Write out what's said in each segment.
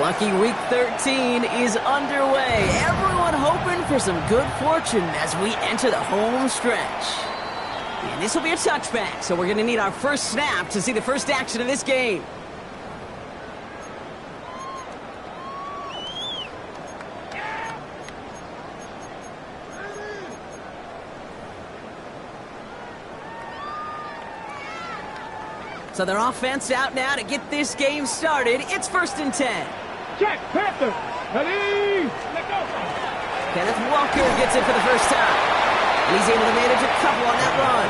Lucky Week 13 is underway. Everyone hoping for some good fortune as we enter the home stretch. And this will be a touchback, so we're going to need our first snap to see the first action of this game. So their offense out now to get this game started. It's 1st and 10. Check, Panther. Ready, let go. Kenneth Walker gets it for the first time. And he's able to manage a couple on that run.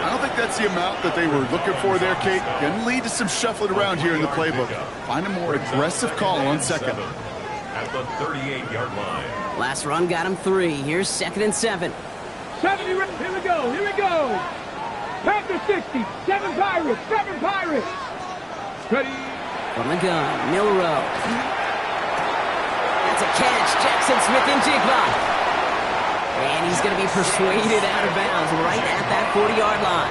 I don't think that's the amount that they were looking for there, Kate. Going to lead to some shuffling around here in the playbook. Find a more aggressive call on second. At the 38-yard line. Last run got him 3. Here's 2nd and 7. 70, here we go, here we go. Panther 60, 7 Pirates, 7 Pirates. Ready. From the gun, Milrow. That's a catch, Jackson Smith-Njigba. And he's going to be persuaded out of bounds right at that 40-yard line.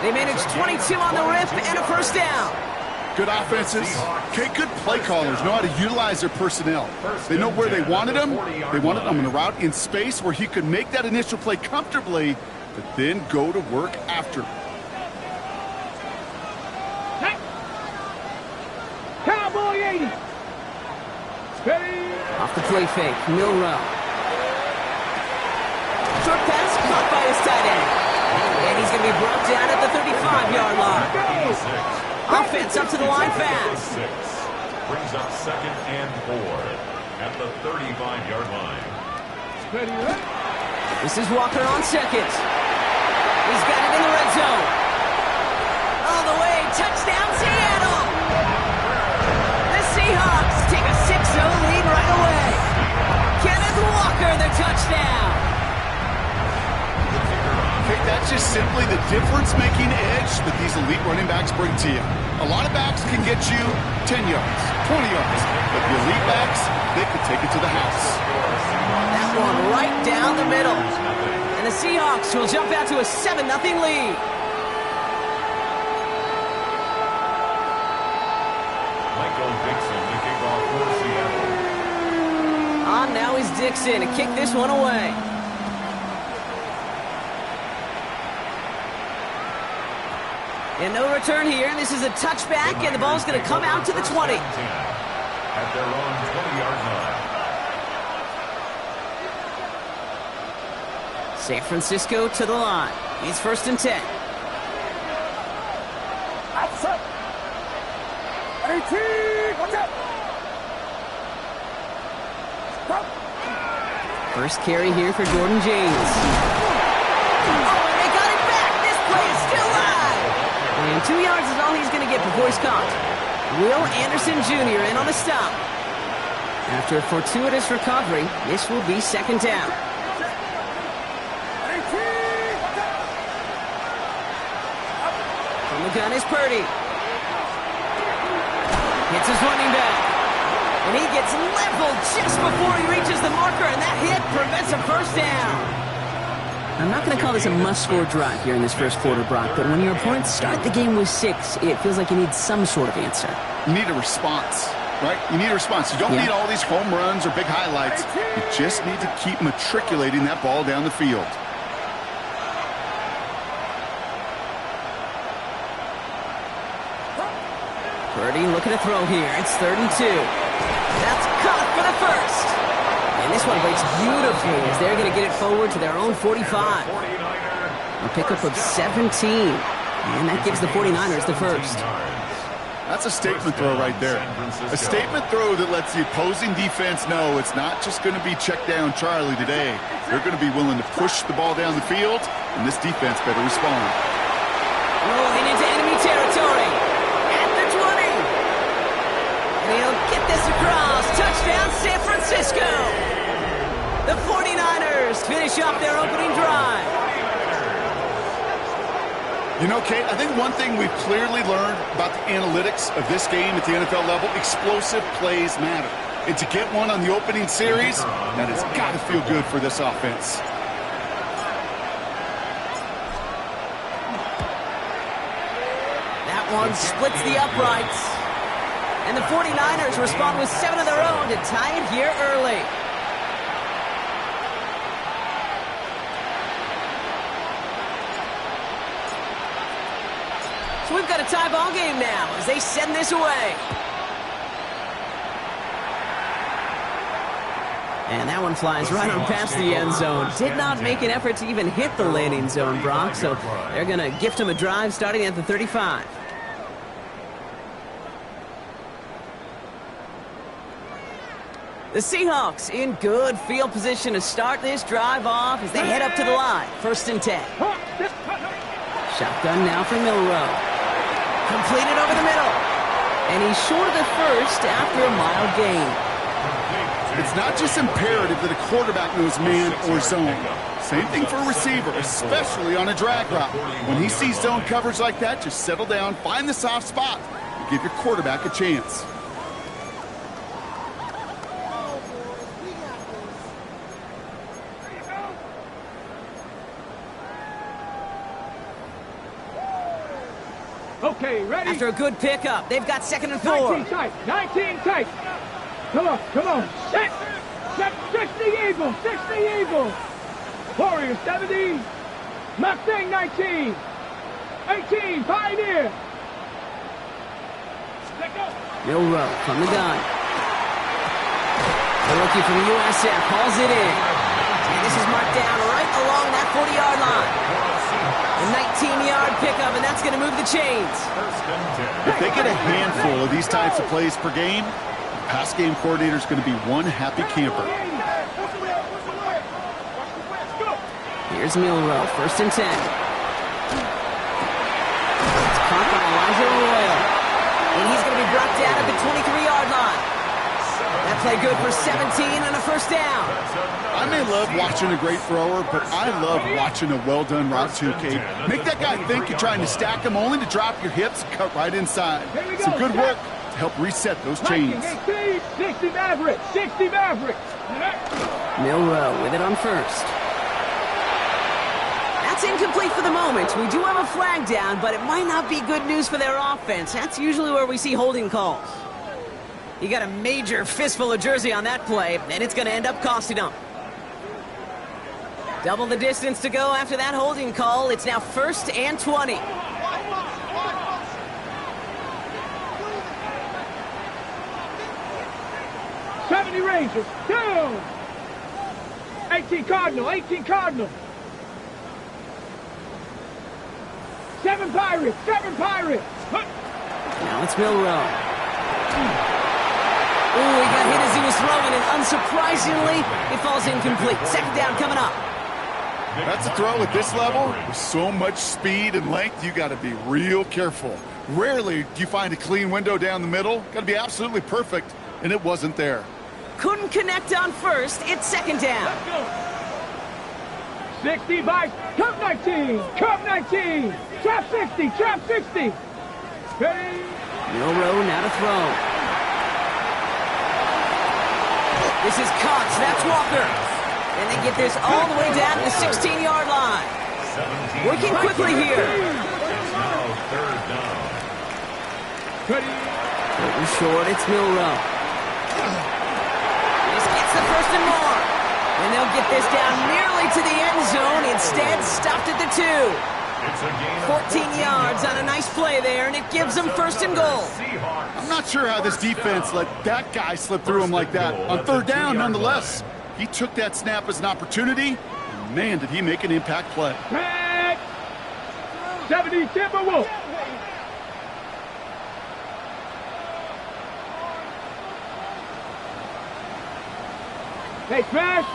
They managed 22 on the rip and a first down. Good offenses. Okay, good play callers know how to utilize their personnel. They know where they wanted them. They wanted them on a route in space where he could make that initial play comfortably, but then go to work after. Cowboy 80. Steady. Off the play fake, Milrow. Short pass caught by his tight end. And he's going to be brought down at the 35-yard line. Offense up to the line fast. Brings up 2nd and 4 at the 35-yard line. Steady. This is Walker on second. He's got it in the red zone. All the way, touchdown Seattle! The Seahawks take a 6-0 lead right away. Kenneth Walker, the touchdown. Okay, that's just simply the difference-making edge that these elite running backs bring to you. A lot of backs can get you 10 yards, 20 yards, but the elite backs, they can take it to the house. That one right down the middle. And the Seahawks will jump out to a 7-0 lead. Michael Dixon to kick off for Seattle. On now is Dixon to kick this one away. And no return here. This is a touchback, and the ball's going to come out to the 20. At their own 20-yard line. San Francisco to the line. It's 1st and 10. Outside. 18, watch out. Stop. First carry here for Jordan James. Oh, and they got it back. This play is still live. And 2 yards is all he's going to get before he's caught. Will Anderson Jr. in on the stop. After a fortuitous recovery, this will be 2nd down. From the gun is Purdy. Hits his running back. And he gets leveled just before he reaches the marker, and that hit prevents a first down. I'm not going to call this a must-score drive here in this first quarter, Brock, but when your opponents start the game with 6, it feels like you need some sort of answer. You need a response, right? You need a response. You don't need all these home runs or big highlights. You just need to keep matriculating that ball down the field. Purdy looking to throw here. It's 3rd and 2. That's caught for the first. And this one breaks beautifully as they're going to get it forward to their own 45. A pickup of 17. And that gives the 49ers the first. That's a statement throw right there. A statement throw that lets the opposing defense know it's not just going to be check down Charlie today. They're going to be willing to push the ball down the field, and this defense better respond. Rolling into enemy territory. At the 20. And he'll get this across. Touchdown, San Francisco. The 49ers finish off their opening drive. You know, Kate, I think one thing we've clearly learned about the analytics of this game at the NFL level, explosive plays matter. And to get one on the opening series, that has got to feel good for this offense. That one splits the uprights. And the 49ers respond with 7 of their own to tie it here early. So we've got a tie ball game now as they send this away. And that one flies right on past the end zone. Did not make an effort to even hit the landing zone, Brock. So they're going to gift him a drive starting at the 35. The Seahawks in good field position to start this drive off as they head up to the line. 1st and 10. Shotgun now for Milroe. Completed over the middle. And he's short of the first after a mild gain. It's not just imperative that a quarterback knows man or zone. Same thing for a receiver, especially on a drag route. When he sees zone coverage like that, just settle down, find the soft spot, and give your quarterback a chance. Okay, ready? After a good pickup, they've got 2nd and 4. 19 tight. 19 tight. Come on, come on. Set. 60 Eagles. 60 Eagles. Warriors 70. Mustang 19. 18 Pioneer. Milroe from the gun. The rookie from the USF hauls it in. And this is marked down right along that 40-yard line. A 19-yard pickup, and that's going to move the chains. If they get a handful of these types of plays per game, the pass game coordinator is going to be one happy camper. Here's Milroe, 1st and 10. It's caught by Elijah Royal. And he's going to be brought down at the 23-yard line. That play good for 17 and a 1st down. I may love watching a great thrower, but I love watching a well-done route too, Kate. Make that guy think you're trying to stack him only to drop your hips and cut right inside. Some good work to help reset those chains. 60 Maverick. 60 Maverick. Milroe with it on 1st. That's incomplete for the moment. We do have a flag down, but it might not be good news for their offense. That's usually where we see holding calls. He got a major fistful of jersey on that play, and it's going to end up costing him. Double the distance to go after that holding call. It's now 1st and 20. '70 Rangers, down. 18 Cardinal, 18 Cardinal. 7 Pirates, 7 Pirates. Now it's Milroe. Ooh, he got hit as he was throwing, and unsurprisingly, it falls incomplete. 2nd down coming up. That's a throw at this level. With so much speed and length, you got to be real careful. Rarely do you find a clean window down the middle. Got to be absolutely perfect, and it wasn't there. Couldn't connect on 1st. It's 2nd down. 60 by Cup 19, Cup 19, Trap 60, Trap 60. Ready? Milroe now to throw. This is Cox, that's Walker. And they get this all the way down to the 16-yard line. Working quickly here. Getting short, it's Milroe. This gets the 1st and more. And they'll get this down nearly to the end zone. Instead, stopped at the 2. 14 yards on a nice play there, and it gives them 1st and goal. I'm not sure how this defense let that guy slip through him like that. On 3rd down, nonetheless, he took that snap as an opportunity, and man, did he make an impact play. 70 Timberwolves. Hey, Smash.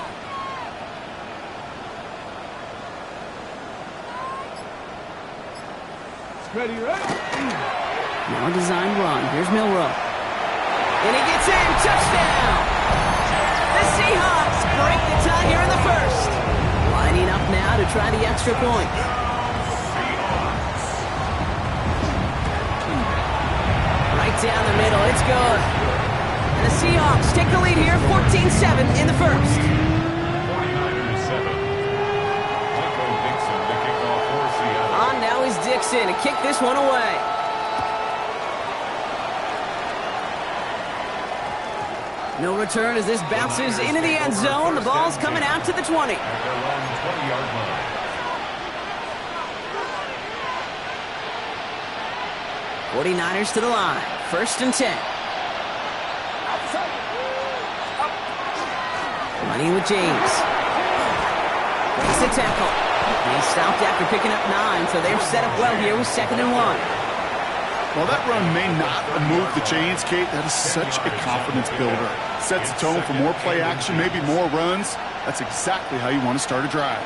Ready, right? Now a design run. Here's Milroe. And he gets in. Touchdown! The Seahawks break the tie here in the 1st. Lining up now to try the extra point. Right down the middle. It's good. And the Seahawks take the lead here, 14-7 in the 1st. Now is Dixon to kick this one away. No return as this bounces into the end zone. The ball's coming out to the 20. At their own 20-yard line. 49ers to the line. 1st and 10. Running with James. Breaks the tackle. And he's stopped after picking up 9, so they're set up well here with 2nd and 1. Well, that run may not have moved the chains, Kate. That is such a confidence builder. Sets the tone for more play action, maybe more runs. That's exactly how you want to start a drive.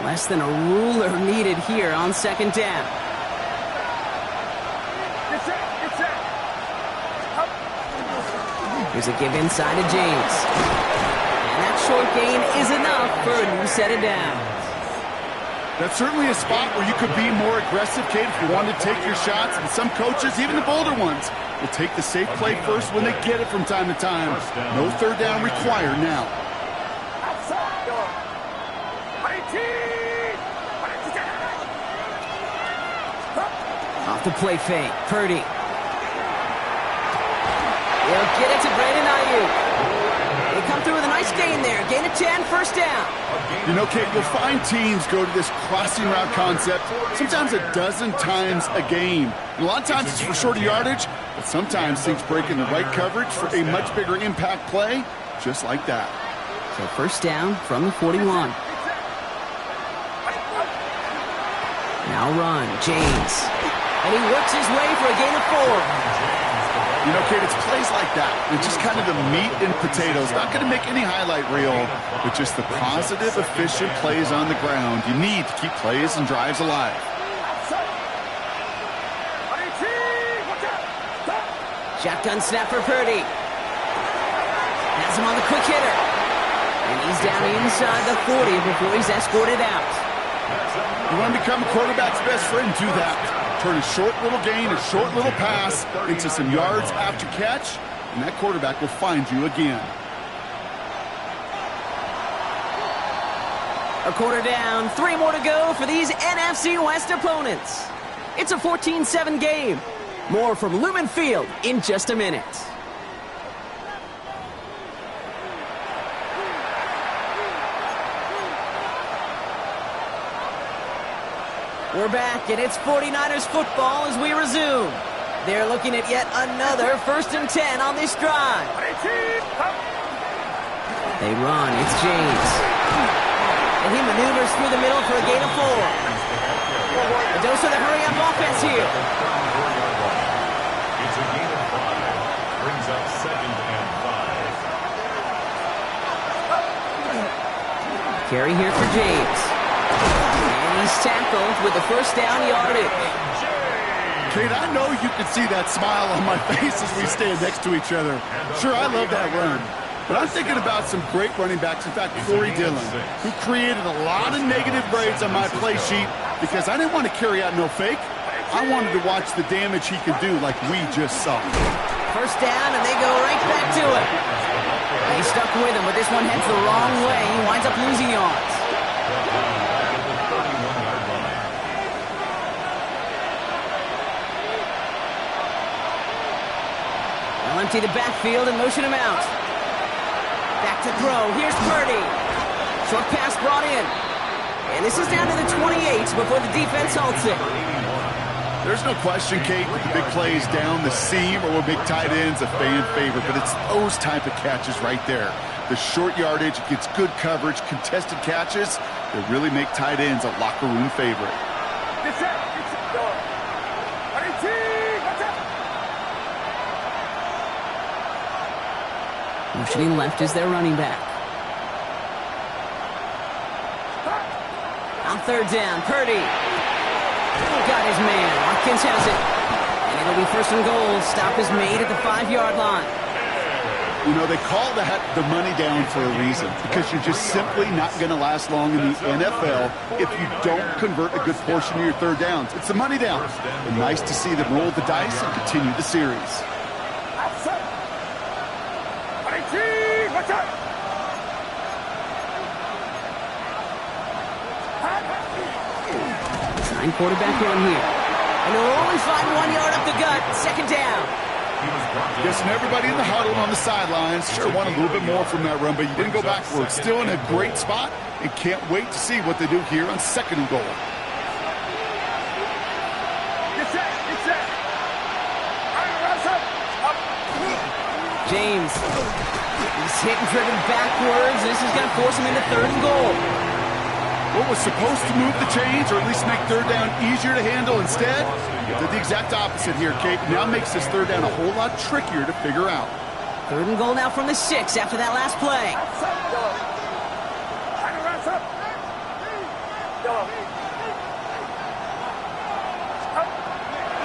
Less than a ruler needed here on 2nd down. Here's a give inside to James. And that short gain is enough for a new set of downs. That's certainly a spot where you could be more aggressive, Kate, if you wanted to take your shots. And some coaches, even the bolder ones, will take the safe play first when they get it from time to time. No 3rd down required now. Off the play fake, Purdy. They'll get it to Brandon Ayuk. They come through with a nice gain there. Gain of 10, 1st down. You know, Kate, you'll find teams go to this crossing route concept sometimes a dozen times a game. And a lot of times it's for shorter yardage, but sometimes things break in the right coverage for a much bigger impact play, just like that. So 1st down from the 41. Now run, James. And he works his way for a gain of 4. You know, Kate, it's plays like that. It's just kind of the meat and potatoes. Not going to make any highlight reel, but just the positive, efficient plays on the ground. You need to keep plays and drives alive. Shotgun snap for Purdy. Has him on the quick hitter. And he's down inside the 40 before he's escorted out. You want to become a quarterback's best friend, do that. Turn a short little gain, a short little pass into some yards after catch, and that quarterback will find you again. A quarter down, 3 more to go for these NFC West opponents. It's a 14-7 game. More from Lumen Field in just a minute. We're back, and it's 49ers football as we resume. They're looking at yet another 1st and 10 on this drive. They run, it's James. And he maneuvers through the middle for a gain of 4. A dose of the hurry-up offense here. It's a gain of 5. Brings up 2nd and 5. Carry here for James. And he's tackled with the 1st down yardage. Kate, I know you can see that smile on my face as we stand next to each other. Sure, I love that run. But I'm thinking about some great running backs. In fact, Corey Dillon, who created a lot of negative grades on my play sheet because I didn't want to carry out no fake. I wanted to watch the damage he could do like we just saw. 1st down, and they go right back to it. And he's stuck with him, but this one heads the wrong way. He winds up losing yards. They'll empty the backfield and motion him out. Back to throw. Here's Purdy. Short pass brought in. And this is down to the 28 before the defense halts it. There's no question, Kate, that the big plays down the seam or with big tight ends a fan favorite, but it's those type of catches right there. The short yardage gets good coverage, contested catches that really make tight ends a locker room favorite. Motioning left is their running back. On 3rd down, Purdy. Got his man. Watkins has it. And it'll be 1st and goal. Stop is made at the 5-yard line. You know, they call that the money down for a reason because you're just simply not going to last long in the NFL if you don't convert a good portion of your 3rd downs. It's the money down. And nice to see them roll the dice and continue the series. Quarterback run here. And he'll only find 1 yard up the gut. Second down. Guessing everybody in the huddle and on the sidelines sure want a little bit more from that run, but you didn't go backwards. Still in a great spot, and can't wait to see what they do here on 2nd and goal. James, he's hit and driven backwards. This is going to force him into 3rd and goal. What was supposed to move the chains, or at least make 3rd down easier to handle, instead did the exact opposite here, Kate. Now makes this 3rd down a whole lot trickier to figure out. 3rd and goal now from the 6 after that last play.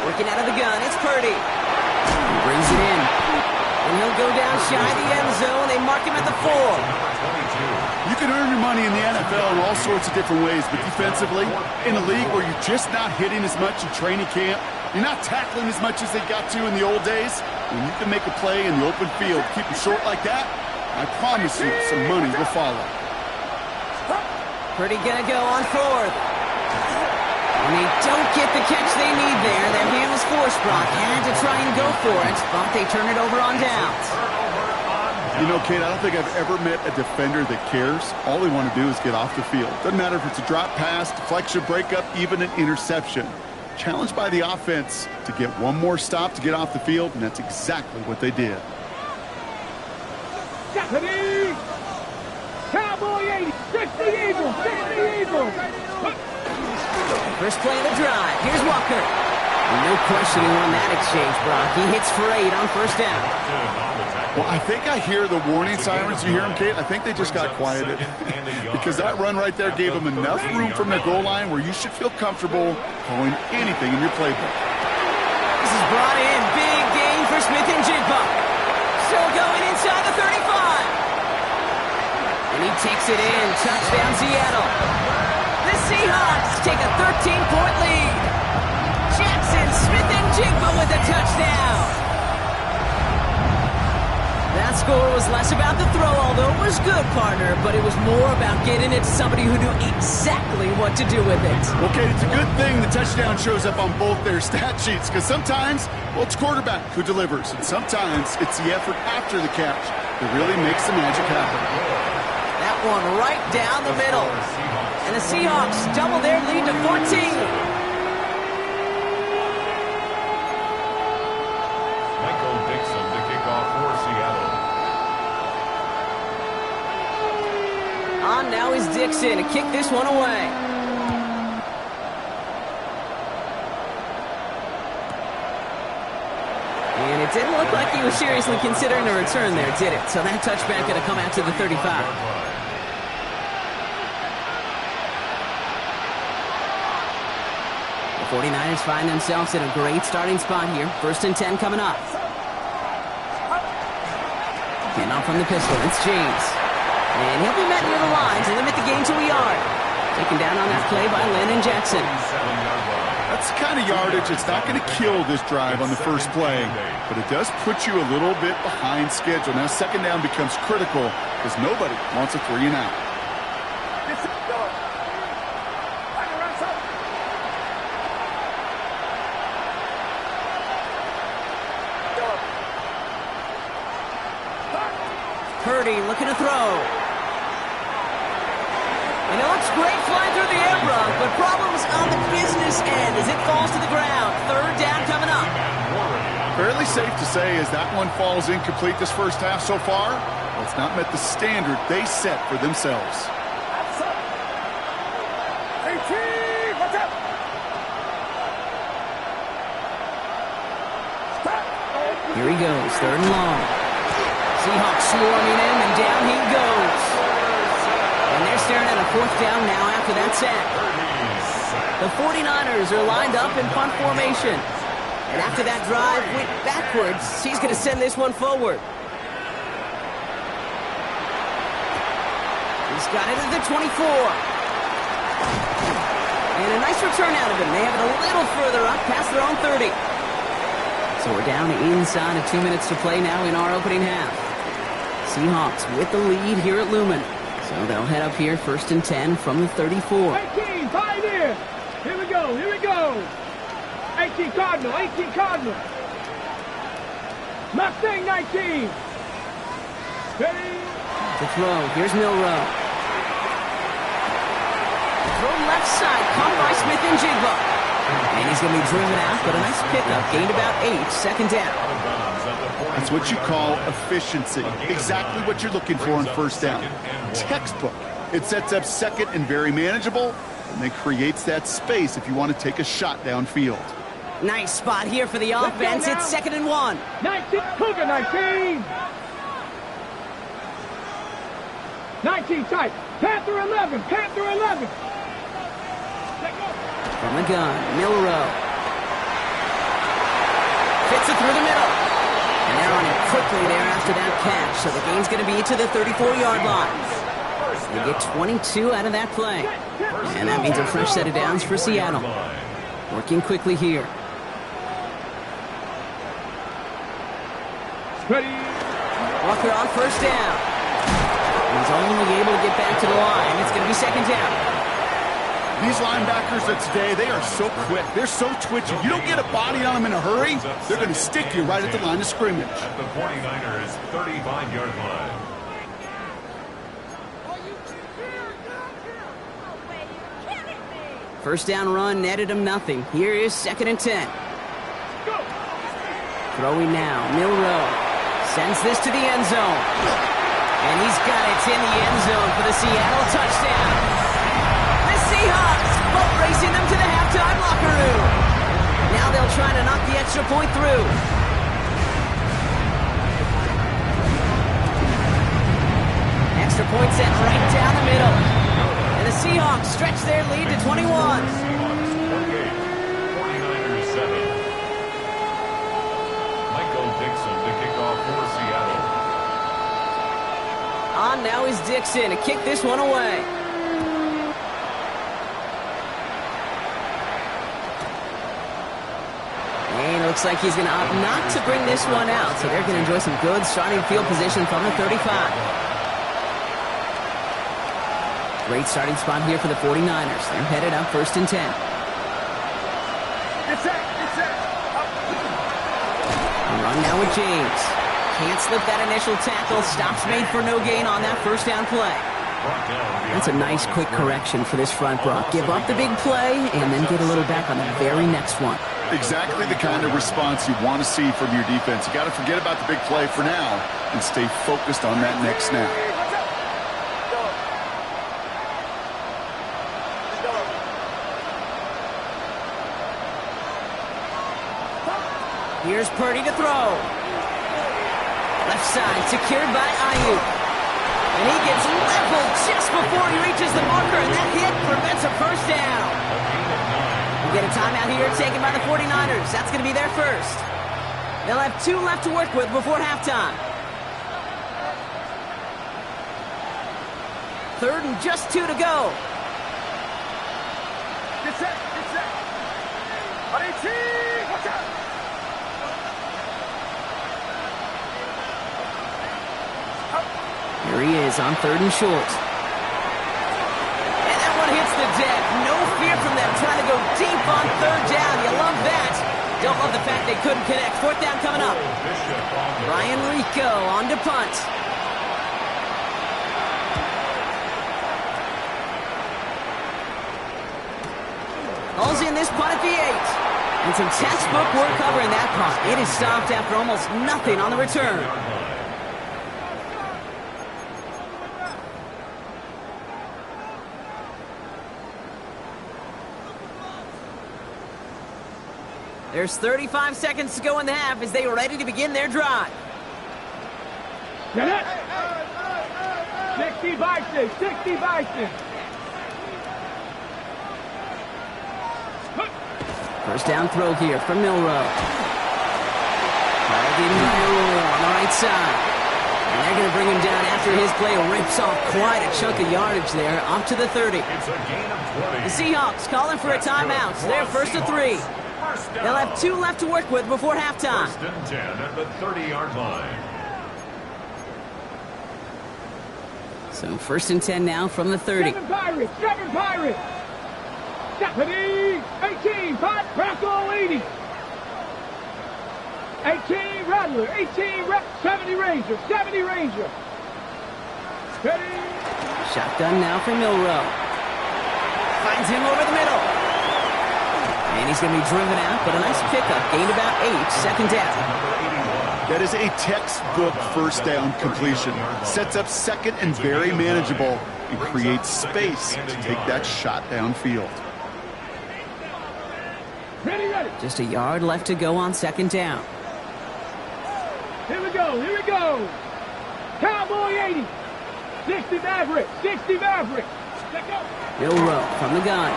Working out of the gun, it's Purdy. He brings it in. And he'll go down shy of the end zone. They mark him at the 4. You can earn your money in the NFL in all sorts of different ways, but defensively, in a league where you're just not hitting as much in training camp, you're not tackling as much as they got to in the old days, when you can make a play in the open field, keep it short like that, I promise you some money will follow. Purdy gonna go on 4th. And they don't get the catch they need there. Their hand was forced. Brock had to try and go for it, but they turn it over on downs. You know, Kate, I don't think I've ever met a defender that cares. All they want to do is get off the field. Doesn't matter if it's a drop pass, deflection, breakup, even an interception. Challenged by the offense to get one more stop to get off the field, and that's exactly what they did. Japanese! Cowboy 80! 60 Eagles! 60 Eagles! First play of the drive. Here's Walker. No question he won that exchange, Brock. He hits for 8 on 1st down. Well, I think I hear the warning sirens. You hear them, Kate? I think they just got quieted. Because that run right there gave them enough room from their goal line where you should feel comfortable calling anything in your playbook. This is brought in. Big gain for Smith and Jigba. Still going inside the 35. And he takes it in. Touchdown, Seattle. The Seahawks take a 13-point lead. Jackson, Smith and Jigba with a touchdown. That score was less about the throw, although it was good, partner, but it was more about getting it to somebody who knew exactly what to do with it. Okay, it's a good thing the touchdown shows up on both their stat sheets, because sometimes, well, it's quarterback who delivers, and sometimes it's the effort after the catch that really makes the magic happen. That one right down the middle. And the Seahawks double their lead to 14. On now is Dixon to kick this one away. And it didn't look like he was seriously considering a return there, did it? So that touchback going to come out to the 35. The 49ers find themselves in a great starting spot here. 1st and 10 coming up. Getting off from the pistol, it's James. And he'll be met near the line to limit the gain to a yard. Taken down on that play by Landon Jackson. That's the kind of yardage that's not going to kill this drive on the first play, but it does put you a little bit behind schedule. Now 2nd down becomes critical because nobody wants a 3 and out. Purdy looking to throw. And it looks great flying through the air, Brock, but problems on the business end as it falls to the ground. 3rd down coming up. Fairly safe to say as that one falls incomplete this first half so far, well, it's not met the standard they set for themselves. Here he goes, 3rd and long. Seahawks swarming him, and down he goes. And they're staring at a 4th down now after that sack. The 49ers are lined up in punt formation. And after that drive went backwards, he's going to send this one forward. He's got it at the 24. And a nice return out of him. They have it a little further up past their own 30. So we're down inside of 2 minutes to play now in our opening half. Seahawks with the lead here at Lumen. So they'll head up here 1st and 10 from the 34. 18, 5 here. Here we go, here we go. 18 Cardinal, 18 Cardinal. Mustang 19. Ready? To throw, here's Milrow. Throw left side, caught by Smith-Njigba. And he's going to be driven out, but a nice pickup. Gained about 8, second down. That's what you call efficiency. Exactly what you're looking for on first down. Textbook. It sets up second and very manageable, and then creates that space if you want to take a shot downfield. Nice spot here for the offense. It's 2nd and 1. 19, Cougar 19. 19 tight. Panther 11, Panther 11. From the gun, Milrow. Fits it through the middle. And they're on it quickly there after that catch. So the gain's going to be to the 34-yard line. They get 22 out of that play. And that means a fresh set of downs for Seattle. Working quickly here. Ready. Walker on first down. He's only able to get back to the line. It's going to be second down. These linebackers of today, they are so quick. They're so twitchy. You don't get a body on them in a hurry, they're going to stick you right at the line of scrimmage. At the 49ers 35-yard line. First down run netted him nothing. Here is 2nd and 10. Throwing now, Milrow sends this to the end zone. And he's got it in the end zone for the Seattle touchdown. The Seahawks boat racing them to the halftime locker room. Now they'll try to knock the extra point through. Extra point sent right down the middle. And the Seahawks stretch their lead to 21. 49ers 7. Michael Dixon to kick off for Seattle. On now is Dixon to kick this one away. And it looks like he's going to opt not to bring this one out. So they're going to enjoy some good starting field position from the 35. Great starting spot here for the 49ers. They're headed up 1st and 10. Run now with James. Can't slip that initial tackle. Stops made for no gain on that first down play. That's a nice quick correction for this front, Brock. Give up the big play and then get a little back on the very next one. Exactly the kind of response you want to see from your defense. You got to forget about the big play for now and stay focused on that next snap. Here's Purdy to throw. Left side secured by Ayuk. And he gets leveled just before he reaches the marker, and that hit prevents a first down. We get a timeout here taken by the 49ers. That's going to be their first. They'll have 2 left to work with before halftime. 3rd and just 2 to go. Get set, get set. Watch out. Here he is on 3rd and short. And that one hits the deck. No fear from them trying to go deep on 3rd down. You love that. Don't love the fact they couldn't connect. 4th down coming up. Ryan Rico on to punt. Calls in this punt at the 8. And some textbook work covering that punt. It is stopped after almost nothing on the return. There's 35 seconds to go in the half as they are ready to begin their drive. Get it! 60 Bison, 60 Bison. First down throw here from Milrow. Called in Milrow on the right side. And they're going to bring him down after his play rips off quite a chunk of yardage there, up to the 30. It's a gain of 20. The Seahawks calling for a timeout. So they're 1st and 3. They'll have 2 left to work with before halftime. 1st and 10 at the 30-yard line. So 1st and 10 now from the 30. 7 Pirates, 7 Pirates. 70, 18, Pot, Bronco 80. 18, Rattler, 18, 70 Ranger, 70 Ranger. Ready. Shotgun now for Milrow. Finds him over the middle. And he's going to be driven out, but a nice pickup. Gained about 8, second down. That is a textbook first down completion. Sets up second and very manageable and creates space to take that shot downfield. Ready, ready. Just a yard left to go on second down. Here we go, here we go. Cowboy 80. 60 Maverick, 60 Maverick. Let go. Milrow from the gun.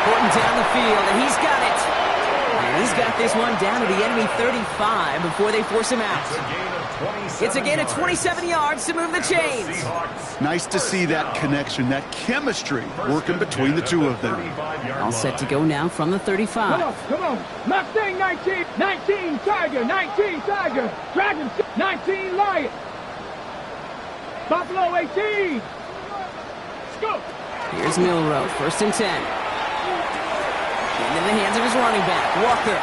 Porting down the field, and he's got it. And he's got this one down to the enemy 35 before they force him out. It's a gain of 27 yards to move the chains. Nice to see that connection, that chemistry working between the two of them. All set to go now from the 35. Come on. Mustang 19, 19 Tiger, 19 Tiger. Dragon 19 Lion. Buffalo 18. Let's go. Here's Milrow, first and 10. Into the hands of his running back, Walker.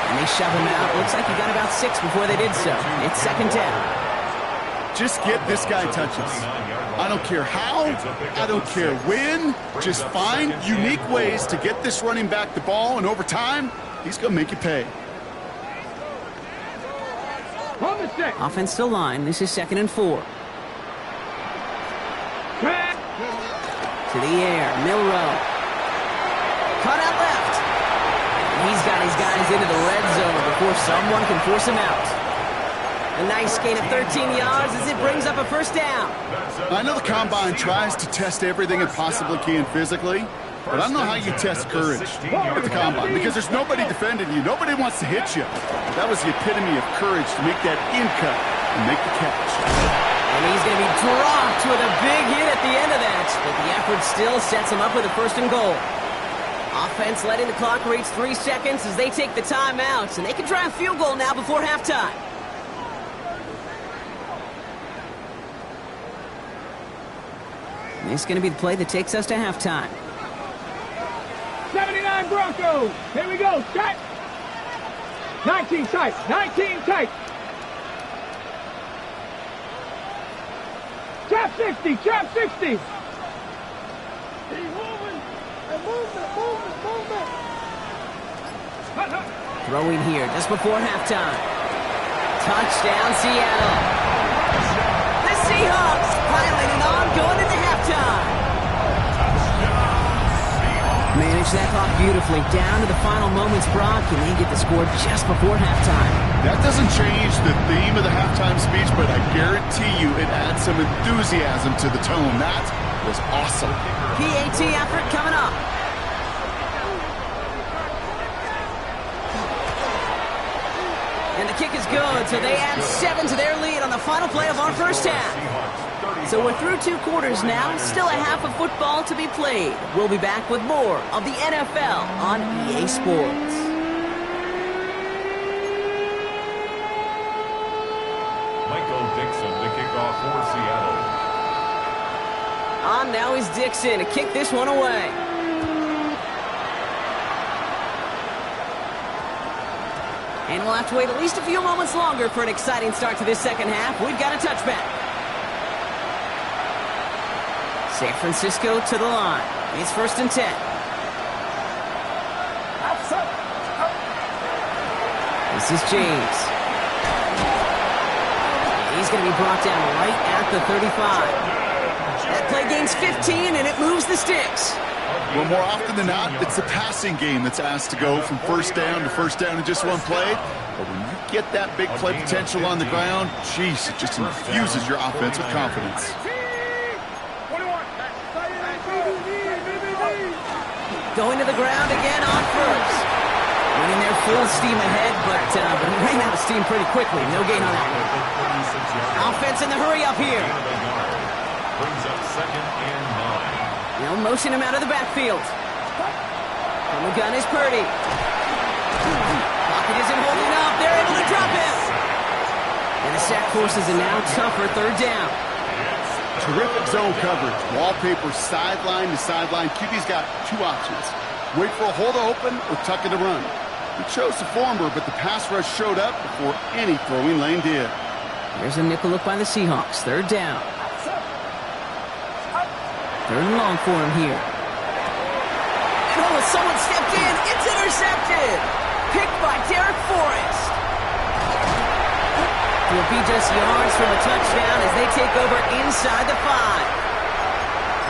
And they shove him out. Looks like he got about 6 before they did so. It's second down. Just get this guy touches. I don't care how, I don't care when. Just find unique ways to get this running back the ball, and over time, he's going to make you pay. Offense still line. This is second and 4. To the air, Milrow. Cut out left. And he's got his guys into the red zone before someone can force him out. A nice gain of 13 yards as it brings up a first down. I know the Combine tries to test everything it possibly can physically, but I don't know how you test courage at the Combine because there's nobody defending you. Nobody wants to hit you. That was the epitome of courage to make that in cut and make the catch. And he's going to be dropped with a big hit at the end of that, but the effort still sets him up with a first and goal. Offense letting the clock reach 3 seconds as they take the timeouts, and they can try a field goal now before halftime. And this is going to be the play that takes us to halftime. 79 Broncos. Here we go. Shot. 19 tight. 19 tight. Trap 60. Trap 60. He's moving. Movement. Throwing here just before halftime. Touchdown, Seattle. The Seahawks piling it on going into halftime. Manage that clock beautifully down to the final moments, Brock, and they get the score just before halftime. That doesn't change the theme of the halftime speech, but I guarantee you it adds some enthusiasm to the tone. That was awesome. PAT effort coming up. And the kick is good, so they add 7 to their lead on the final play of our first half. So we're through 2 quarters now, still a half of football to be played. We'll be back with more of the NFL on EA Sports. Michael Dixon, the kickoff for Seattle. On now is Dixon to kick this one away. And we'll have to wait at least a few moments longer for an exciting start to this second half. We've got a touchback. San Francisco to the line. It's first and 10. This is James. He's going to be brought down right at the 35. That play gains 15, and it moves the sticks. Well, more often than not, it's the passing game that's asked to go from first down in just one play. But when you get that big play potential on the ground, geez, it just infuses your offense with confidence. Going to the ground again on first. Winning their full steam ahead, but ran out of steam pretty quickly. No gain on that one. Offense in the hurry up here. Brings up second and 9. They'll motion him out of the backfield. And the gun is Purdy. Pocket isn't holding up. They're able to drop him. And the sack forces a now tougher third down. Terrific zone coverage. Wallpaper sideline to sideline. QB's got two options. Wait for a hole to open or tuck it to run. He chose the former, but the pass rush showed up before any throwing lane did. Here's a nickel look by the Seahawks. Third down. Third and long for him here. And oh, someone stepped in. It's intercepted. Picked by Derek Forrest. Will be just yards from a touchdown as they take over inside the 5.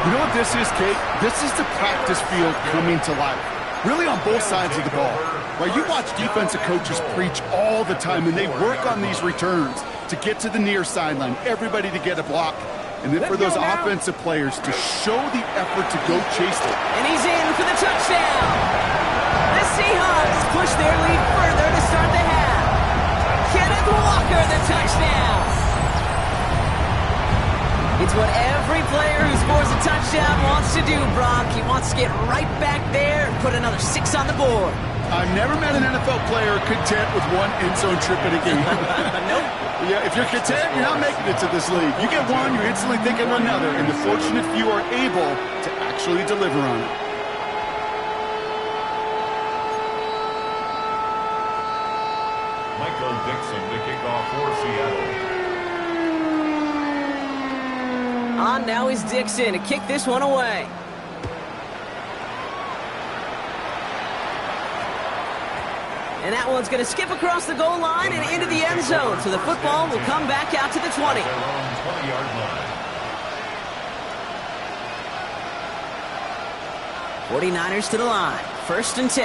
You know what this is, Kate? This is the practice field coming to life. Really on both sides of the ball. Right, you watch defensive coaches preach all the time, and they work on these returns to get to the near sideline, everybody to get a block, and then for those offensive players to show the effort to go chase it. And he's in for the touchdown. The Seahawks push their lead further to start the half. Kenneth Walker, the touchdown. It's what every player who scores a touchdown wants to do, Brock. He wants to get right back there and put another 6 on the board. I've never met an NFL player content with one end zone trip in a game. Nope. Yeah, if you're content, you're not making it to this league. You get one, you're instantly thinking of another, and the fortunate few are able to actually deliver on it. Michael Dixon to kick off for Seattle. On now is Dixon to kick this one away. And that one's going to skip across the goal line and into the end zone. So the football will come back out to the 20. 20-yard line. 49ers to the line. First and 10.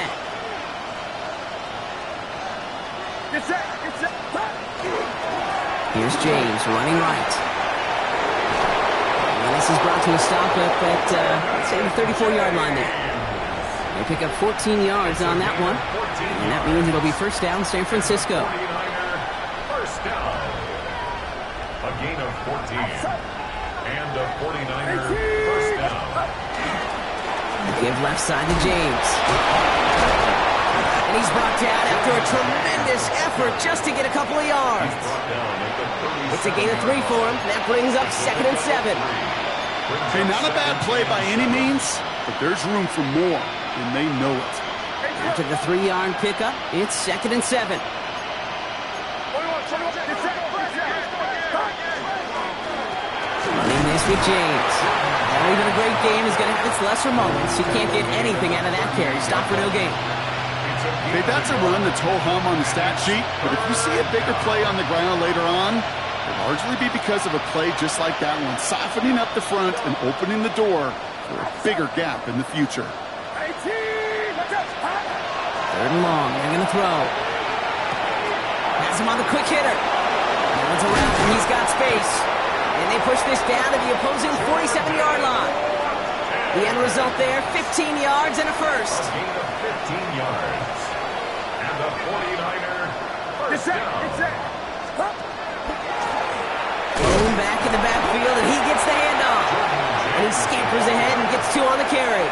Here's James running right. And this is brought to a stop up at, let's say, the 34-yard line there. They pick up 14 yards on that one. And that means it'll be first down San Francisco. 49er, first down. A gain of 14. And a 49er first down. Give left side to James. And he's brought down after a tremendous effort just to get a couple of yards. It's a gain of 3 for him. That brings up 2nd and 7. Hey, not a bad play by any means, but there's room for more, and they know it. After the 3-yard pickup, it's 2nd and 7. Running this with James. Now even a great game is going to have its lesser moments. He can't get anything out of that carry. Stop for no gain. Hey, that's a run that's ho-hum on the stat sheet, but if you see a bigger play on the ground later on, it'll largely be because of a play just like that one, softening up the front and opening the door for a bigger gap in the future. Third and long. They're going to throw. Has him on the quick hitter. Runs around and he's got space. And they push this down to the opposing 47-yard line. The end result there, 15 yards and a first. A gain of 15 yards. And the 49er first down. Boom, back in the backfield, and he gets the handoff. And he scampers ahead and gets 2 on the carry.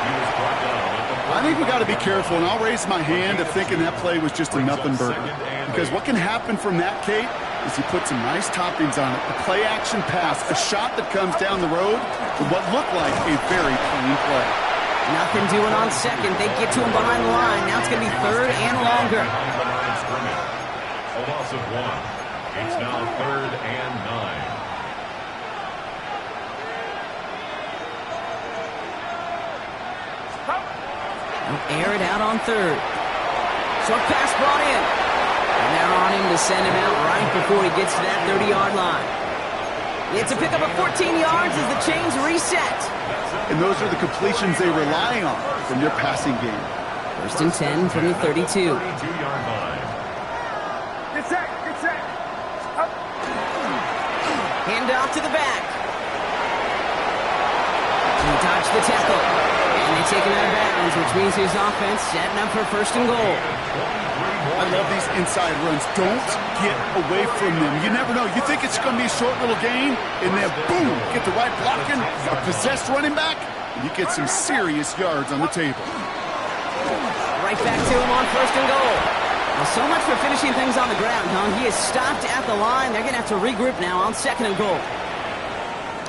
I think we got to be careful, and I'll raise my hand of thinking that play was just a nothing burger. Because what can happen from that, Kate, is he put some nice toppings on it. A play-action pass, a shot that comes down the road with what looked like a very clean play. Nothing doing on second. They get to him behind the line. Now it's going to be third and longer. A loss of 1. It's now 3rd and 9. Air it out on third. Short pass brought in. And they're on him to send him out right before he gets to that 30-yard line. It's a pickup of 14 yards as the chains reset. And those are the completions they rely on from their passing game. First and 10 from the 32. 32-yard line. Hand off to the back. He dodged the tackle. And they take him out of bounds, which means his offense setting up for first and goal. I love these inside runs. Don't get away from them. You never know. You think it's going to be a short little gain, and then boom, get the right blocking, a possessed running back, and you get some serious yards on the table. Right back to him on first and goal. Well, so much for finishing things on the ground, huh? He is stopped at the line. They're going to have to regroup now on second and goal.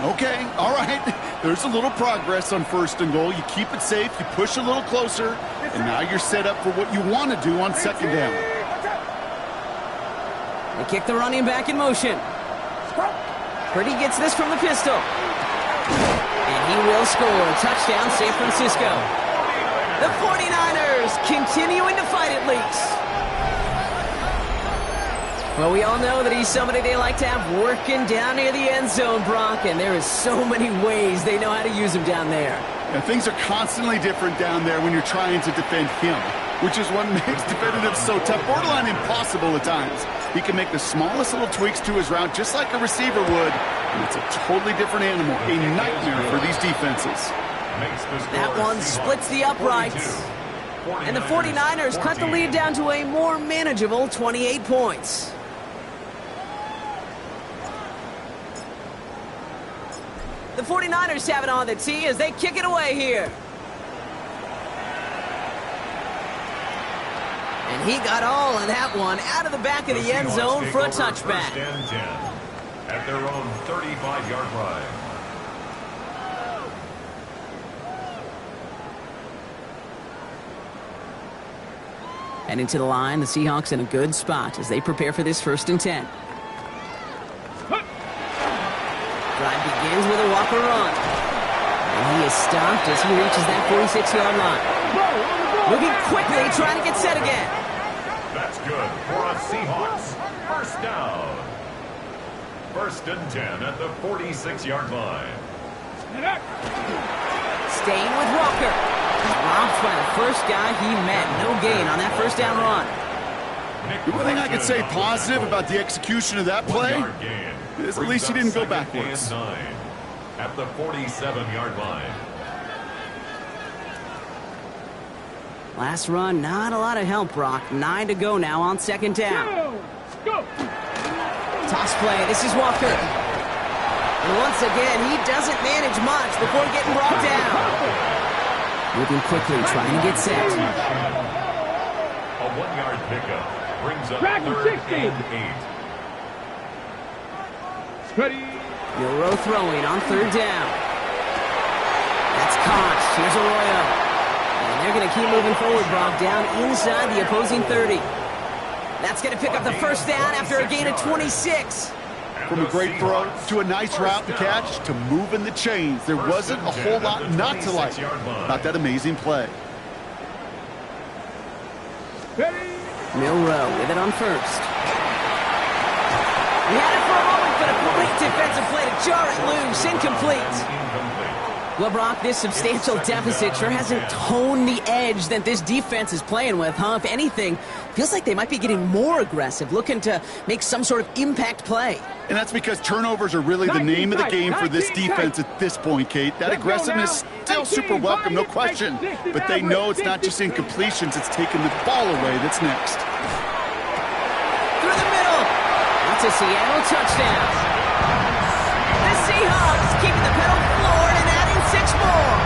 Okay, all right. There's a little progress on 1st and goal. You keep it safe, you push a little closer, and now you're set up for what you want to do on 2nd down. They kick the running back in motion. Purdy gets this from the pistol. And he will score. Touchdown, San Francisco. The 49ers continuing to fight at least. Well, we all know that he's somebody they like to have working down near the end zone, Brock, and there is so many ways they know how to use him down there. Yeah, things are constantly different down there when you're trying to defend him, which is what makes defending so tough, borderline impossible at times. He can make the smallest little tweaks to his route just like a receiver would, and it's a totally different animal, a nightmare for these defenses. That one splits the uprights. And the 49ers cut the lead down to a more manageable 28 points. The 49ers have it on the tee as they kick it away here. And he got all of that one out of the back of the end zone for a touchback. 1st and 10 at their own 35-yard line. And into the line, the Seahawks in a good spot as they prepare for this 1st and 10. Drive begins with a Walker run. And he is stopped as he reaches that 46-yard line. Moving quickly, trying to get set again. That's good for a Seahawks 1st down. 1st and 10 at the 46-yard line. Staying with Walker. Dropped by the first guy he met. No gain on that 1st down run. The one thing I could say positive about the execution of that play is at least he didn't go backwards. At the 47-yard line. Last run, not a lot of help, Brock. 9 to go now on 2nd down. Go! Toss play. This is Walker. And once again, he doesn't manage much before getting brought down. Moving quickly, trying to get set. A 1-yard pickup brings up 3rd and 8. Ready. Milrow throwing on 3rd down. That's caught. Here's Arroyo. And they're going to keep moving forward, Brock, down inside the opposing 30. That's going to pick up the 1st down after a gain of 26. From a great throw to a nice route and catch to moving the chains. There wasn't a whole lot not to like about that amazing play. Milrow with it on 1st. We had it for a moment, but a complete defensive play to jar it loose. Incomplete. Well, Brock, this substantial deficit sure hasn't toned the edge that this defense is playing with, huh? If anything, feels like they might be getting more aggressive, looking to make some sort of impact play. And that's because turnovers are really the name of the game for this defense at this point, Kate. That aggressiveness still super welcome, no question. But they know it's not just incompletions, it's taking the ball away that's next. Through the middle. That's a Seattle touchdown. The Seahawks keeping the pedal floored and adding 6 more.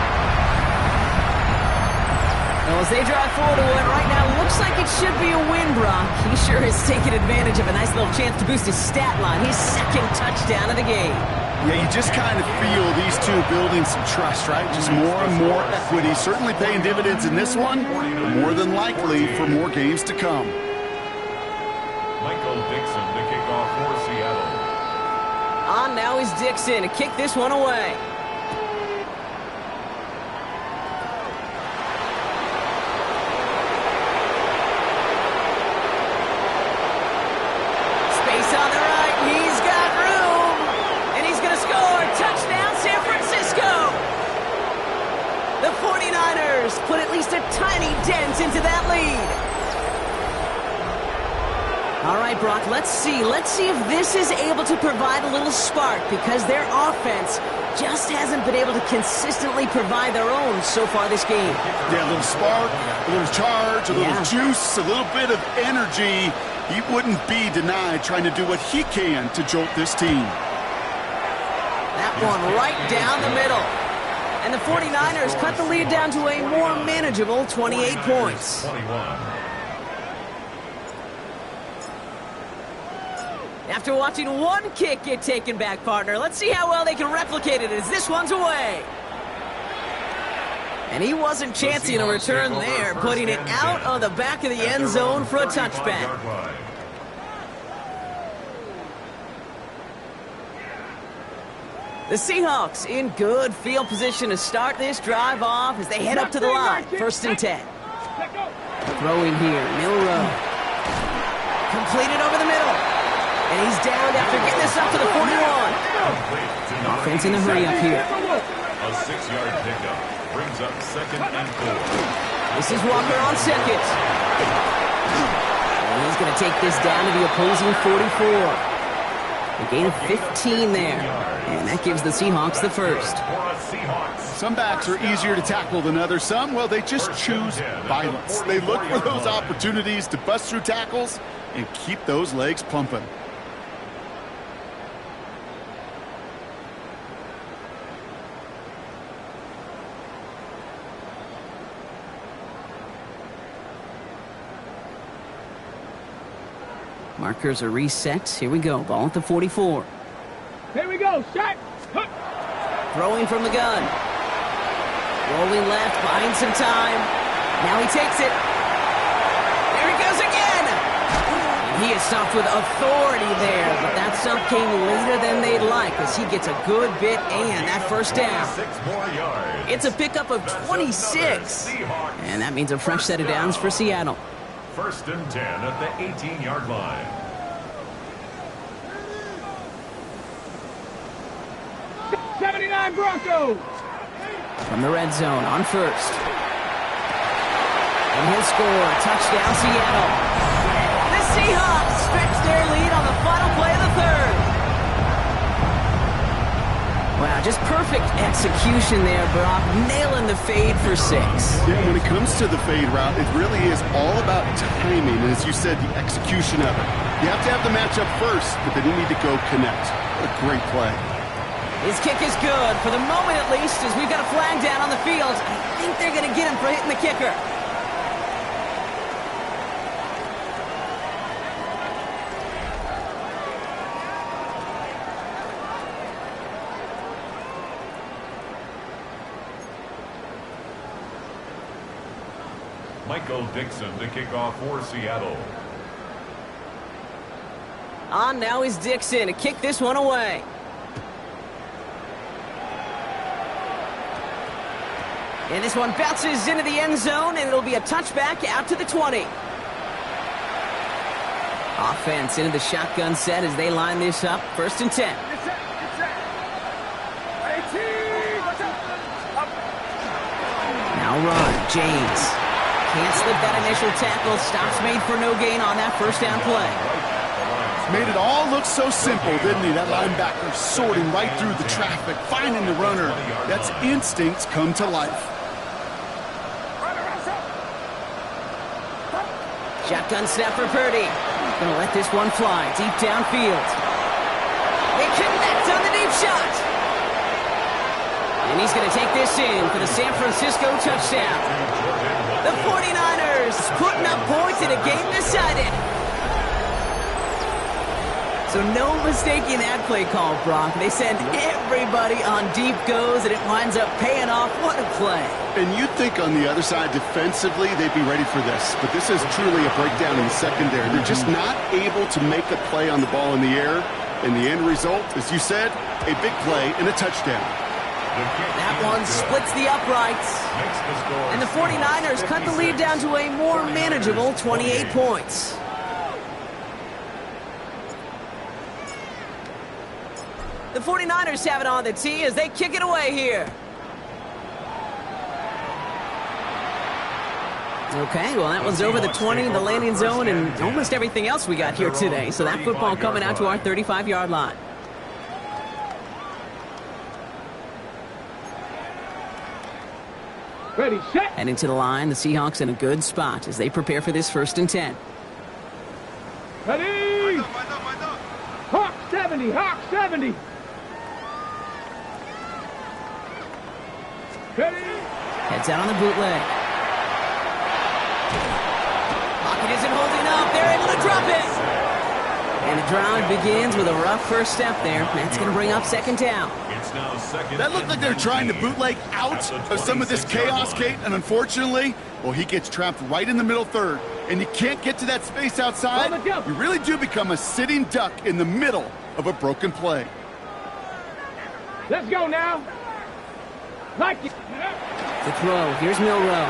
Well, as they drive forward to what right now looks like it should be a win, Brock. He sure has taken advantage of a nice little chance to boost his stat line. His 2nd touchdown of the game. Yeah, you just kind of feel these two building some trust, right? Just more and more equity. Certainly paying dividends in this one, but more than likely for more games to come. Michael Dixon to kick off for Seattle. On now is Dixon to kick this one away. Space on the right. He's got room. And he's going to score. Touchdown, San Francisco. The 49ers put at least a tiny dent into that lead. All right, Brock, let's see. Let's see if this is able to provide a little spark because their offense just hasn't been able to consistently provide their own so far this game. Yeah, a little spark, a little charge, a little juice, a little bit of energy. He wouldn't be denied trying to do what he can to jolt this team. That one right down the middle. And the 49ers cut the lead down to a more manageable 28 points. 21. After watching one kick get taken back, partner, let's see how well they can replicate it as this one's away. And he wasn't chancing a return there, putting it out on the back of the end zone for a touchback. The Seahawks in good field position to start this drive off as they head up to the line. 1st and 10. Throwing here, Milrow. Completed over the middle. And he's down after getting this up to the 41. Offense in a hurry up here. A 6-yard pickup brings up 2nd and 4. This is Walker on 2nd. And he's going to take this down to the opposing 44. A gain of 15 there. And that gives the Seahawks the 1st. Some backs are easier to tackle than others. Some, well, they just choose violence. They look for those opportunities to bust through tackles and keep those legs pumping. Markers are reset. Here we go. Ball at the 44. Here we go. Shot. Throwing from the gun. Rolling left, buying some time. Now he takes it. There he goes again. And he is stopped with authority there, but that stop came later than they'd like as he gets a good bit and that 1st down. 6 more yards. It's a pickup of 26. And that means a fresh set of downs for Seattle. 1st and 10 at the 18-yard line. 79 Broncos. From the red zone on 1st. And he'll score. Touchdown, Seattle. The Seahawks stretch their lead on the final play of the 3rd. Wow, just perfect execution there, Brock. Nailing the fade for 6. Yeah, when it comes to the fade route, it really is all about timing. And as you said, the execution of it. You have to have the matchup first, but then you need to go connect. What a great play. His kick is good, for the moment at least, as we've got a flag down on the field. I think they're going to get him for hitting the kicker. Michael Dixon to kick off for Seattle. On now is Dixon to kick this one away. And this one bounces into the end zone, and it'll be a touchback out to the 20. Offense into the shotgun set as they line this up. 1st and 10. Now run, James. Can't slip that initial tackle. Stops made for no gain on that 1st down play. Made it all look so simple, didn't he? That linebacker sorting right through the traffic, finding the runner. That's instincts come to life. Shotgun snap for Purdy. Gonna let this one fly deep downfield. They connect on the deep shot. And he's gonna take this in for the San Francisco touchdown. The 49ers putting up points in a game decided. So no mistaking that play call, Brock. They send everybody on deep goes, and it winds up paying off. What a play. And you'd think on the other side, defensively, they'd be ready for this. But this is truly a breakdown in the secondary. They're just not able to make a play on the ball in the air. And the end result, as you said, a big play and a touchdown. That one splits the uprights. And the 49ers cut the lead down to a more manageable 28 points. The 49ers have it on the tee as they kick it away here. Okay, well, that one's over the 20, the landing zone, and almost everything else we got here today. So that football coming out to our 35-yard line. Ready, set. Heading to the line, the Seahawks in a good spot as they prepare for this 1st and 10. Ready. Hawk 70, Hawk 70. Ready. Heads out on the bootleg. Pocket isn't holding up. They're able to drop it. And the drive begins with a rough first step there. That's going to bring up second down. It's now second. That looked like they're trying to bootleg out of some of this chaos, Kate, and unfortunately, well, he gets trapped right in the middle third, and you can't get to that space outside. You really do become a sitting duck in the middle of a broken play. Let's go now. Like it. The throw. Here's Milrow.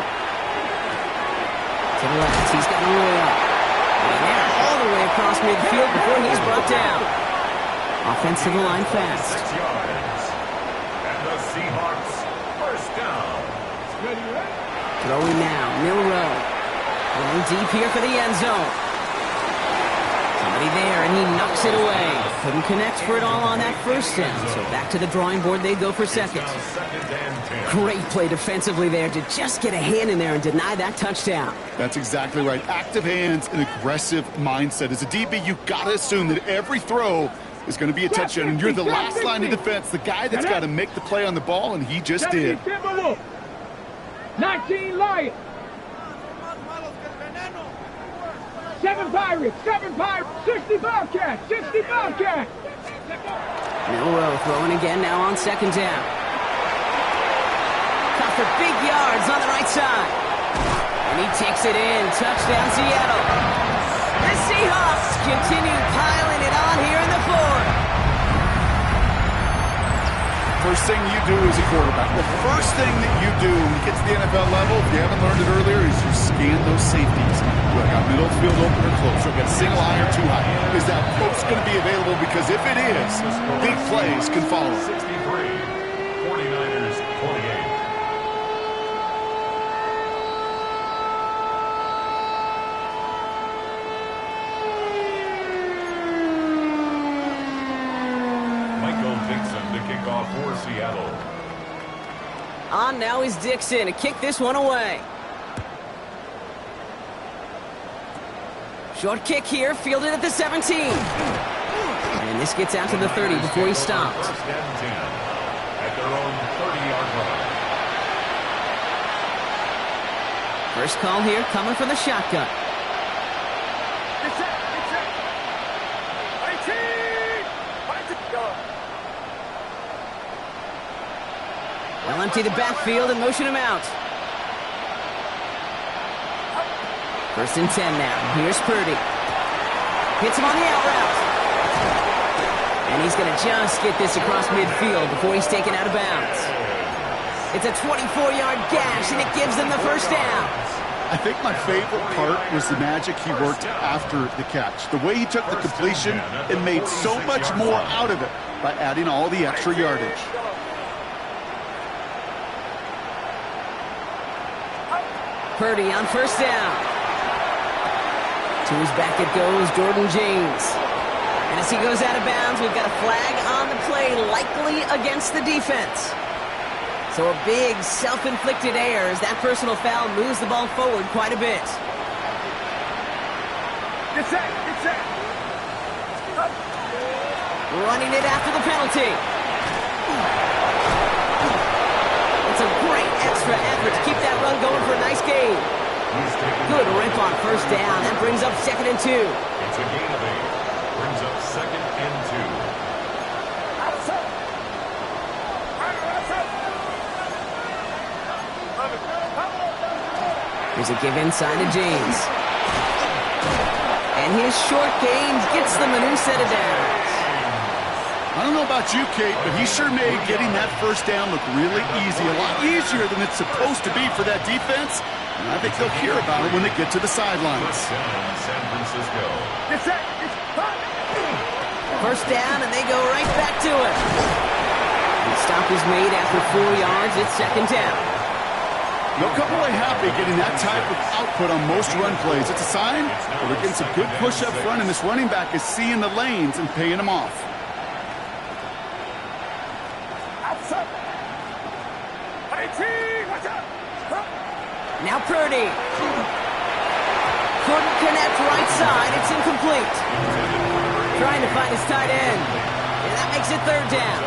To the left. He's got Roy up. And now all the way across midfield before he's brought down. Offensive line fast. 6 yards. And the Seahawks first down. Throwing now. Milrow. Going deep here for the end zone. Somebody there, and he knocks it away. Couldn't connect for it all on that first down. So back to the drawing board they go for second. Now second and 10. Great play defensively there to just get a hand in there and deny that touchdown. That's exactly right. Active hands and aggressive mindset. As a DB, you got to assume that every throw is going to be a touchdown, and you're the last line of defense, the guy that's got to make the play on the ball, and he just did. 19 Lions. 7 Pirates, 60 Bobcats, 60 Bobcats. Milrow throwing again now on second down. Caught for big yards on the right side. And he takes it in. Touchdown, Seattle. The Seahawks continue piling it on here in the fourth. First thing you do as a quarterback, the first thing that you do when you get to the NFL level, if you haven't learned it earlier, is you scan those safeties. Look, got middle field open or close, or got single high or too high. Is that post going to be available? Because if it is, big plays can follow. 63, 49ers 28. Michael Dixon to kick off for Seattle. On now is Dixon to kick this one away. Short kick here, fielded at the 17. And this gets out to the 30 before he stopped. First and 10 at their own 30-yard line. First call here coming from the shotgun. They'll empty the backfield and motion him out. First and 10 now. Here's Purdy. Hits him on the out route. And he's going to just get this across midfield before he's taken out of bounds. It's a 24-yard gash, and it gives them the first down. I think my favorite part was the magic he worked after the catch. The way he took the completion and made so much more out of it by adding all the extra yardage. Purdy on first down. To his back it goes, Jordan James. And as he goes out of bounds, we've got a flag on the play, likely against the defense. So a big self-inflicted error as that personal foul moves the ball forward quite a bit. Get set. Running it after the penalty. It's a great extra effort to keep that run going for a nice gain. Good rip on first down. That brings up second and 2. It's a gain of 8. Brings up second and 2. Here's a give inside to James. And his short gain gets them a new set of downs. I don't know about you, Kate, but he sure made getting that first down look really easy. A lot easier than it's supposed to be for that defense. And I think they'll hear about it when they get to the sidelines. First down, San Francisco. First down, and they go right back to it. The stop is made after 4 yards. It's second down. They'll come away happy getting that type of output on most run plays. It's a sign that they're getting some good push up front, and this running back is seeing the lanes and paying them off. Now Purdy. Couldn't connect right side. It's incomplete. Trying to find his tight end. And that makes it third down.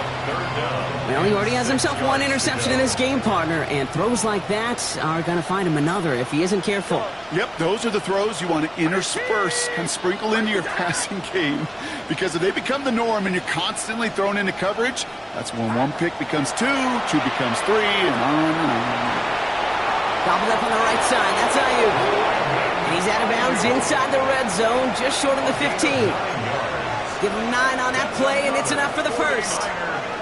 Well, he already has himself one interception in this game, partner, and throws like that are going to find him another if he isn't careful. Yep, those are the throws you want to intersperse and sprinkle into your passing game, because if they become the norm and you're constantly thrown into coverage, that's when one pick becomes two becomes three, and on and on. Gobbled up on the right side. That's Ayuk. And he's out of bounds inside the red zone, just short of the 15. Give him 9 on that play, and it's enough for the first.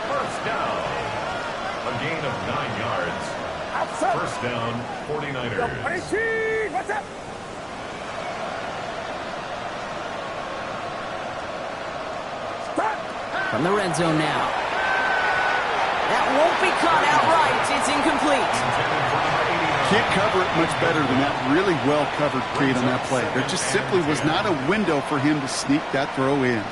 First down. A gain of 9 yards. First down, 49ers. What's up? From the red zone now. That won't be caught outright. It's incomplete. Can't cover it much better than that really well-covered Creed on that play. There just simply was not a window for him to sneak that throw in.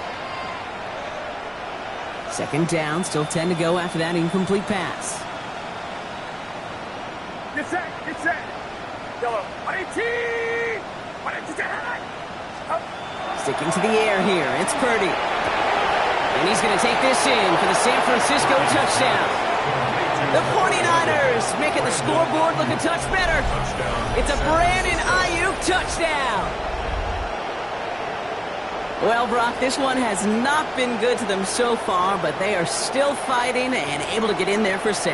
Second down, still 10 to go after that incomplete pass. Get set. Yellow. Sticking to the air here. It's Purdy. And he's going to take this in for the San Francisco touchdown. The 49ers making the scoreboard look a touch better. It's a Brandon Ayuk touchdown. Well, Brock, this one has not been good to them so far, but they are still fighting and able to get in there for 6.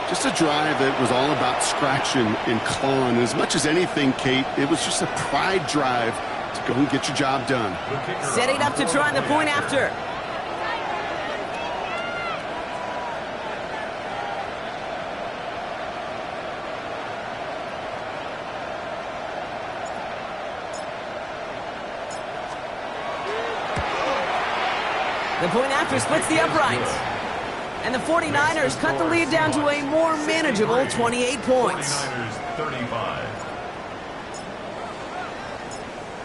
Just a drive that was all about scratching and clawing. As much as anything, Kate, it was just a pride drive to go and get your job done. Setting up to try the point after. The point after splits the uprights. And the 49ers cut the lead down to a more manageable 28 points. 35.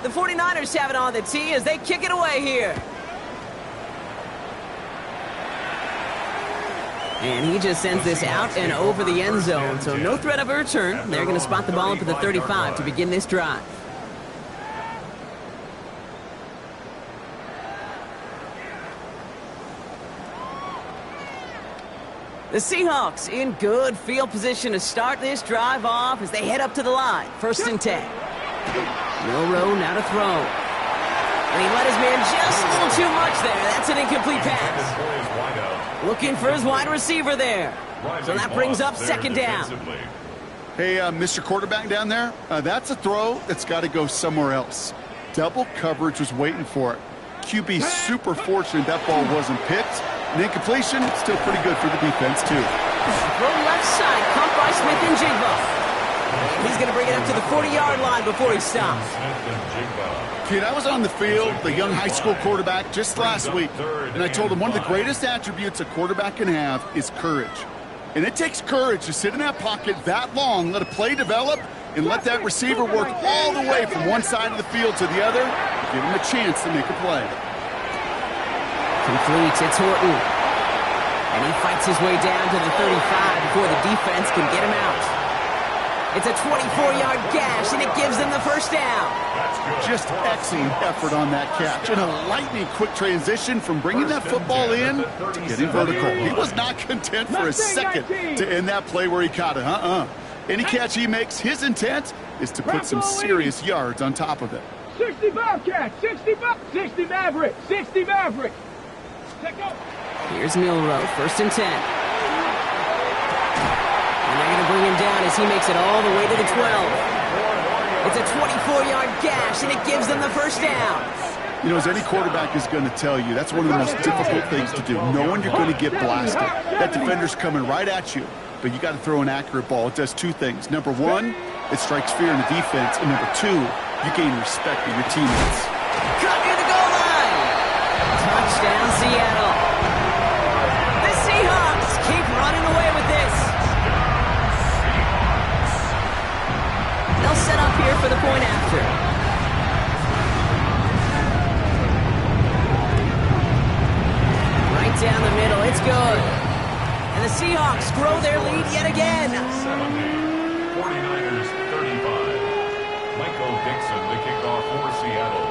The 49ers have it on the tee as they kick it away here. And he just sends this out and over the end zone, so no threat of a return. They're going to spot the ball up at the 35 to begin this drive. The Seahawks in good field position to start this drive off as they head up to the line. First and 10. Milroe now to throw. And he let his man just a little too much there. That's an incomplete pass. Looking for his wide receiver there. So that brings up second down. Hey, Mr. Quarterback down there, that's a throw that's got to go somewhere else. Double coverage was waiting for it. QB super fortunate that ball wasn't picked. And incompletion, still pretty good for the defense, too. Throw left side, caught by Smith and Jigba. He's going to bring it up to the 40-yard line before he stops. Kid, I was on the field, the young high school quarterback, just last week. And I told him one of the greatest attributes a quarterback can have is courage. And it takes courage to sit in that pocket that long, let a play develop, and let that receiver work all the way from one side of the field to the other, give him a chance to make a play. Completes, it's Horton. And he fights his way down to the 35 before the defense can get him out. It's a 24-yard gash, and it gives them the first down. Just excellent effort on that catch. And a lightning-quick transition from bringing that football in to getting vertical. He was not content for a second to end that play where he caught it. Any catch he makes, his intent is to put some serious yards on top of it. 60 Bobcat, 60 Maverick, 60 Maverick. Here's Milroe, first and 10. And they're going to bring him down as he makes it all the way to the 12. It's a 24-yard gash, and it gives them the first down. You know, as any quarterback is going to tell you, that's one of the most difficult things to do, knowing you're going to get blasted. That defender's coming right at you, but you got to throw an accurate ball. It does two things. Number one, it strikes fear in the defense, and number two, you gain respect of your teammates. Cut near the goal line. Touchdown, Seattle. The Seahawks keep running away with this. They'll set up here for the point after. Right down the middle, it's good. And the Seahawks grow their lead yet again. 49ers 35. Michael Dixon, the kickoff for Seattle.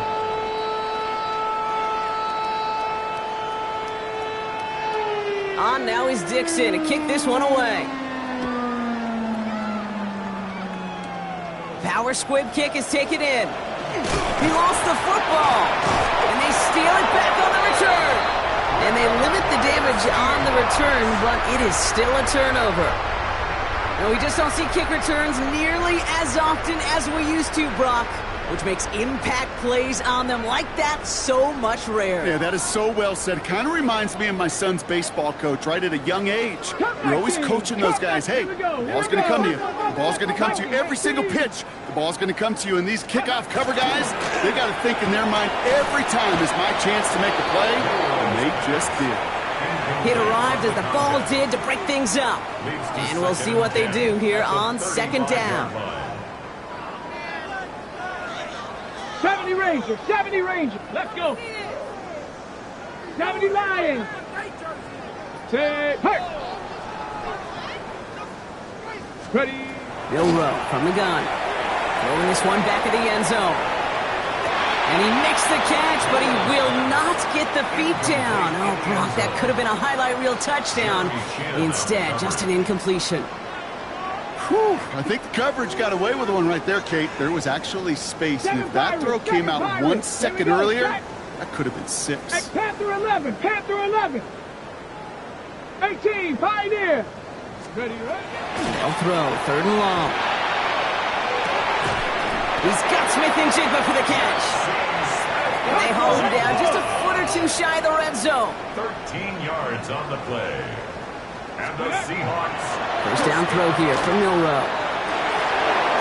On now is Dixon to kick this one away. Power squib kick is taken in. He lost the football. And they steal it back on the return. And they limit the damage on the return, but it is still a turnover. And we just don't see kick returns nearly as often as we used to, Brock, which makes impact plays on them like that so much rarer. Yeah, that is so well said. It kind of reminds me of my son's baseball coach, right at a young age. You're always coaching those guys. Hey, the ball's going to come to you. The ball's going to come to you every single pitch. The ball's going to come to you. And these kickoff cover guys, they got to think in their mind every time is my chance to make a play, and they just did. It arrived as the ball did to break things up. And we'll see what they do here on second down. 70 Rangers, 70 Rangers. Let's go. 70 Lions. Take her. Ready. Bill Rowe from the gun. Throwing this one back at the end zone. And he makes the catch, but he will not get the feet down. Oh, Brock, that could have been a highlight reel touchdown. Instead, just an incompletion. Whew, I think the coverage got away with one right there, Kate. There was actually space, and if that throw came out 1 second earlier, that could have been 6. Hey, Panther 11, Panther 11. 18, Pioneer. Ready, ready. They'll throw, third and long. He's got Smith-Njigba for the catch. And they hold him down just a foot or two shy of the red zone. 13 yards on the play. And the Seahawks. First down throw here from Milroe.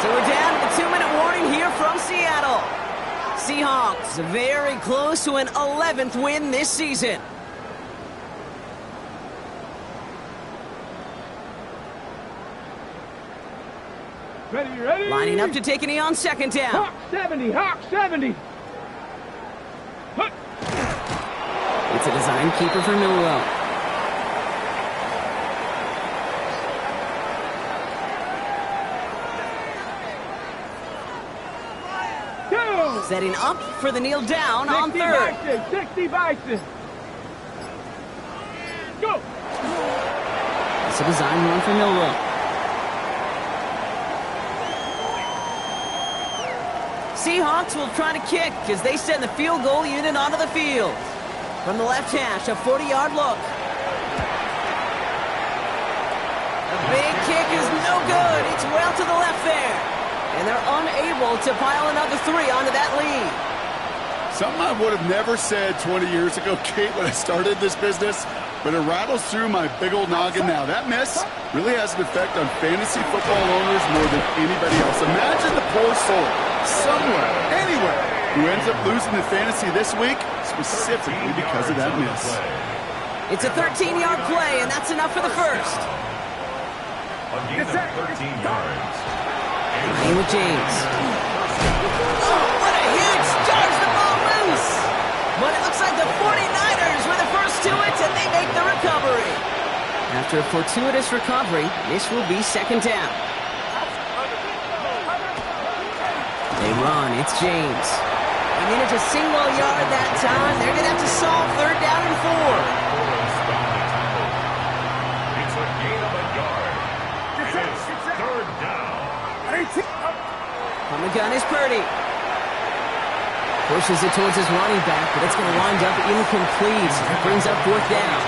So we're down to the 2-minute warning here from Seattle. Seahawks very close to an 11th win this season. Ready, ready. Lining up to take a knee on second down. Hawk 70, Hawk 70. Hut. It's a design keeper for Milroe. Setting up for the kneel down on third. 60 Bison. Go. It's a design run for Milroe. Seahawks will try to kick as they send the field goal unit onto the field. From the left hash, a 40-yard look. A big kick is no good. It's well to the left there. And they're unable to pile another 3 onto that lead. Something I would have never said 20 years ago, Kate, when I started this business, but it rattles through my big old noggin now. That miss really has an effect on fantasy football owners more than anybody else. Imagine the poor soul, somewhere, anywhere, who ends up losing the fantasy this week, specifically because of that miss. It's a 13-yard play, and that's enough for the first. A gain of 13 yards. Playing with James. Oh, what a hit! Charge the ball loose! But it looks like the 49ers were the first to it, and they make the recovery. After a fortuitous recovery, this will be second down. They run. It's James. They manage a single yard that time. They're going to have to solve third down and 4. It's a gain of a yard. It's third down. From the gun is Purdy. Pushes it towards his running back, but it's going to wind up incomplete. That brings up fourth down.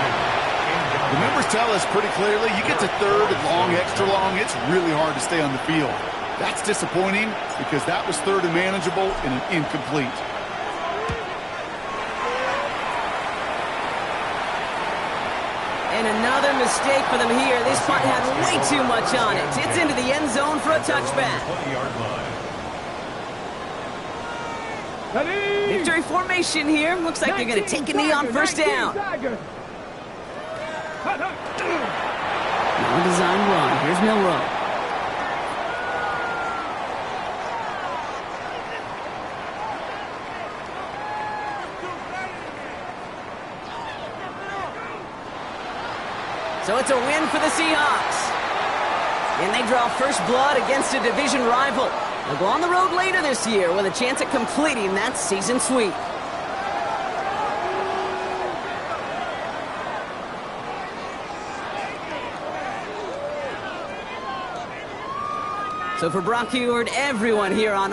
The numbers tell us pretty clearly, you get to third and long, extra long, it's really hard to stay on the field. That's disappointing because that was third and manageable and an incomplete. And another mistake for them here. This punt had way too much on it. It's into the end zone for a touchback. 20-yard line. Ready. Victory formation here. Looks like they're going to take a knee on first down. Now a design run. Here's Milroe. So it's a win for the Seahawks. And they draw first blood against a division rival. They'll go on the road later this year with a chance at completing that season sweep. So for Brock Huard, everyone here on